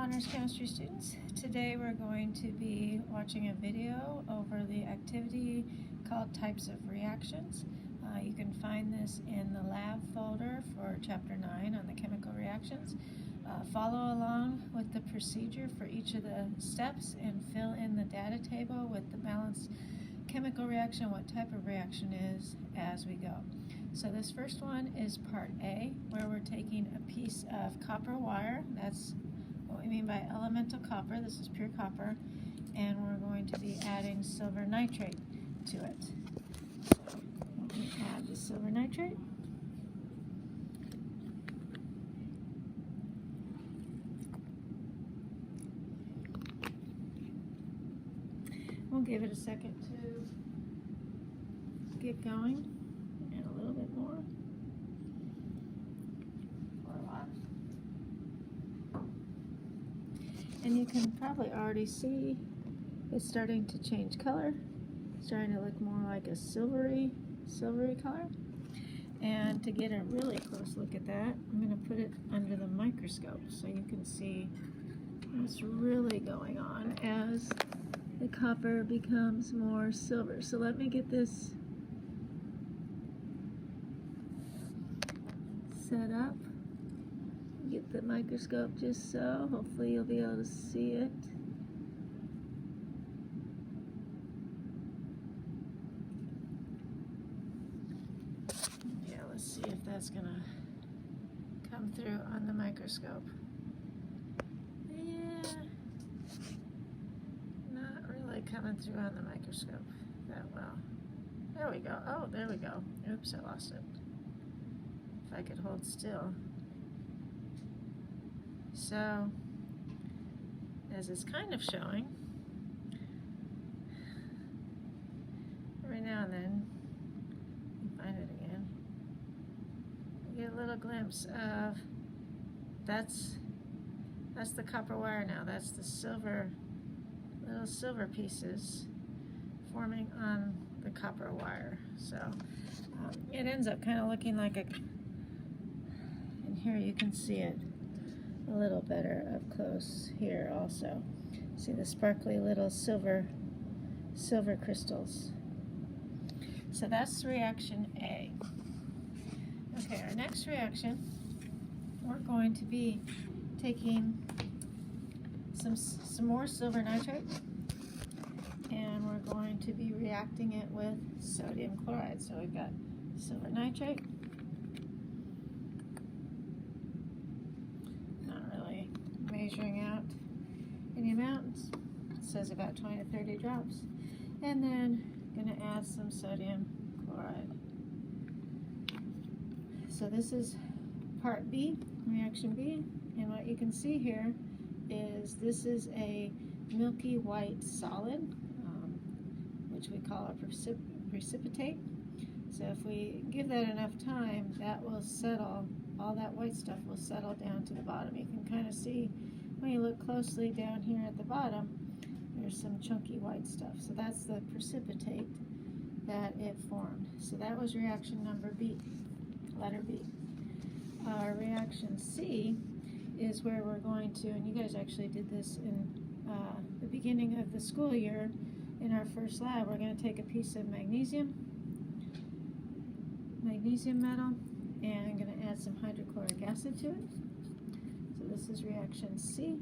Honors Chemistry students. Today we're going to be watching a video over the activity called Types of Reactions. You can find this in the lab folder for Chapter 9 on the chemical reactions. Follow along with the procedure for each of the steps and fill in the data table with the balanced chemical reaction, what type of reaction is as we go. So this first one is part A, where we're taking a piece of copper wire. That's what we mean by elemental copper. This is pure copper. And we're going to be adding silver nitrate to it. So we add the silver nitrate. We'll give it a second to get going. And a little bit more. Or a lot. And you can probably already see it's starting to change color. It's starting to look more like a silvery color. And to get a really close look at that, I'm going to put it under the microscope so you can see what's really going on as the copper becomes more silver. So let me get this set up. Get the microscope just so. Hopefully you'll be able to see it. Yeah, let's see if that's gonna come through on the microscope. Yeah, not really coming through on the microscope that well. There we go. Oh, there we go. Oops, I lost it. If I could hold still. So, as it's kind of showing, every now and then, you find it again, you get a little glimpse of, that's the copper wire now, that's the silver, little silver pieces forming on the copper wire. So, it ends up kind of looking like a, and here you can see it a little better up close here also. See the sparkly little silver crystals. So that's reaction A. Okay, our next reaction, we're going to be taking some more silver nitrate, and we're going to be reacting it with sodium chloride. So we've got silver nitrate. Measuring out any amounts. It says about 20 to 30 drops. And then going to add some sodium chloride. So this is part B, reaction B. And what you can see here is this is a milky white solid, which we call a precipitate. So if we give that enough time, that will settle, all that white stuff will settle down to the bottom. You can kind of see when you look closely down here at the bottom, there's some chunky white stuff. So that's the precipitate that it formed. So that was reaction number B, letter B. Reaction C is where we're going to, and you guys actually did this in the beginning of the school year in our first lab, we're going to take a piece of magnesium metal, and I'm going to add some hydrochloric acid to it. So this is reaction C.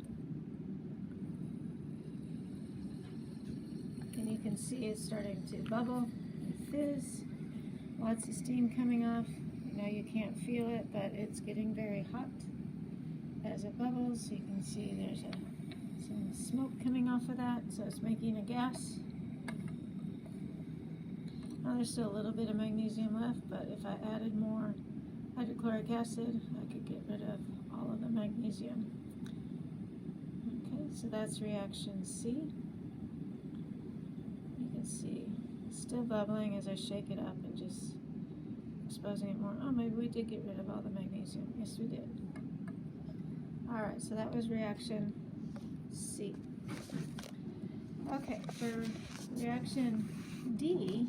And you can see it's starting to bubble and fizz. Lots of steam coming off. I know you can't feel it, but it's getting very hot as it bubbles. You can see there's some smoke coming off of that, so it's making a gas. Now there's still a little bit of magnesium left, but if I added more hydrochloric acid, I could get rid of all of the magnesium. Okay, so that's reaction C. You can see it's still bubbling as I shake it up and just exposing it more. Oh, maybe we did get rid of all the magnesium. Yes, we did. All right, so that was reaction C. Okay, for reaction D,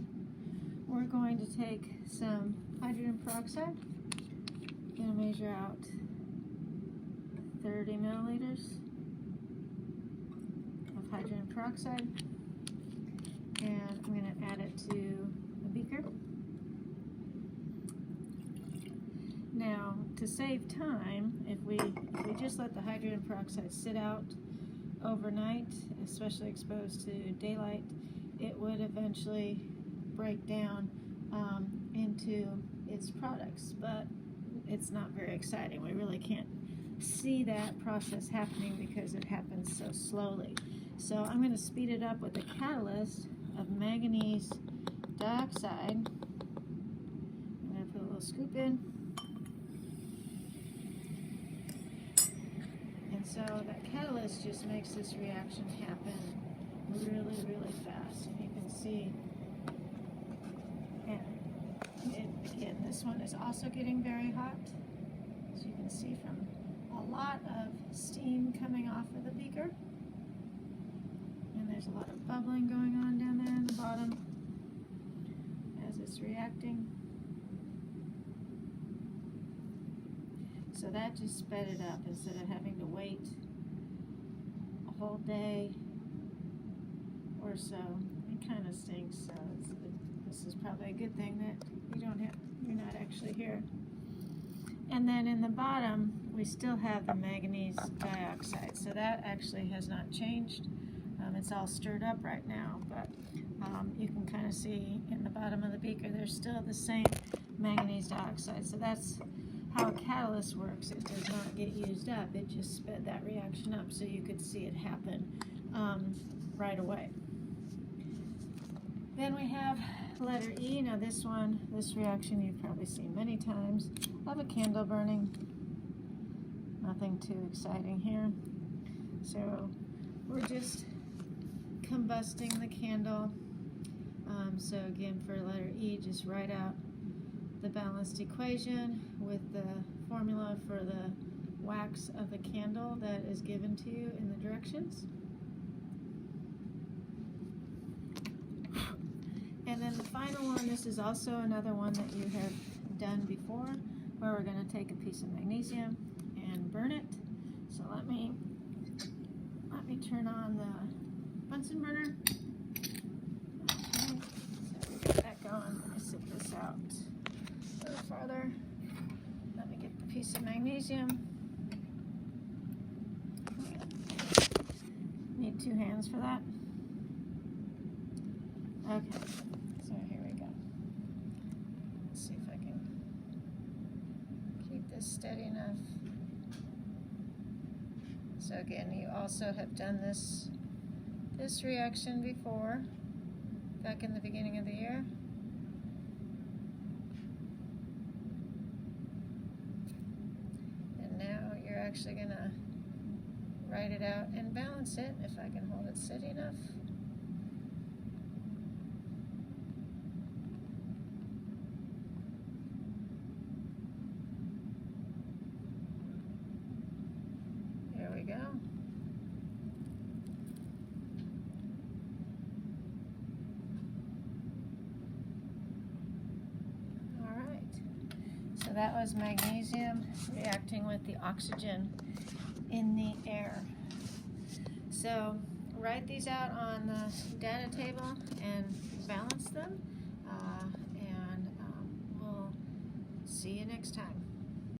we're going to take some hydrogen peroxide. I'm going to measure out 30 milliliters. hydrogen peroxide, and I'm going to add it to a beaker. Now, to save time, if we just let the hydrogen peroxide sit out overnight, especially exposed to daylight, it would eventually break down into its products, but it's not very exciting. We really can't see that process happening because it happens so slowly. So I'm going to speed it up with a catalyst of manganese dioxide. I'm going to put a little scoop in. And so that catalyst just makes this reaction happen really, really fast. And you can see, and again, this one is also getting very hot. As you can see from a lot of steam coming off of the beaker. And there's a lot of bubbling going on down there in the bottom as it's reacting. So that just sped it up instead of having to wait a whole day or so. It kind of stinks, so this is probably a good thing that you're not actually here. And then in the bottom, we still have the manganese dioxide. So that actually has not changed. It's all stirred up right now, but you can kind of see in the bottom of the beaker, there's still the same manganese dioxide. So that's how a catalyst works. It does not get used up. It just sped that reaction up so you could see it happen right away. Then we have letter E. Now this reaction you've probably seen many times of a candle burning. Nothing too exciting here. So we're just combusting the candle. So again, for letter E, just write out the balanced equation with the formula for the wax of the candle that is given to you in the directions. And then the final one, this is also another one that you have done before, where we're going to take a piece of magnesium and burn it. So let me turn on the Bunsen burner. Okay, so we got that going. Let me sip this out a little farther. Let me get the piece of magnesium. Need 2 hands for that. Okay, so here we go. Let's see if I can keep this steady enough. So again, you also have done this reaction before, back in the beginning of the year. And now you're actually going to write it out and balance it, if I can hold it steady enough. There we go. All right. So that was magnesium reacting with the oxygen in the air. So write these out on the data table and balance them, and we'll see you next time.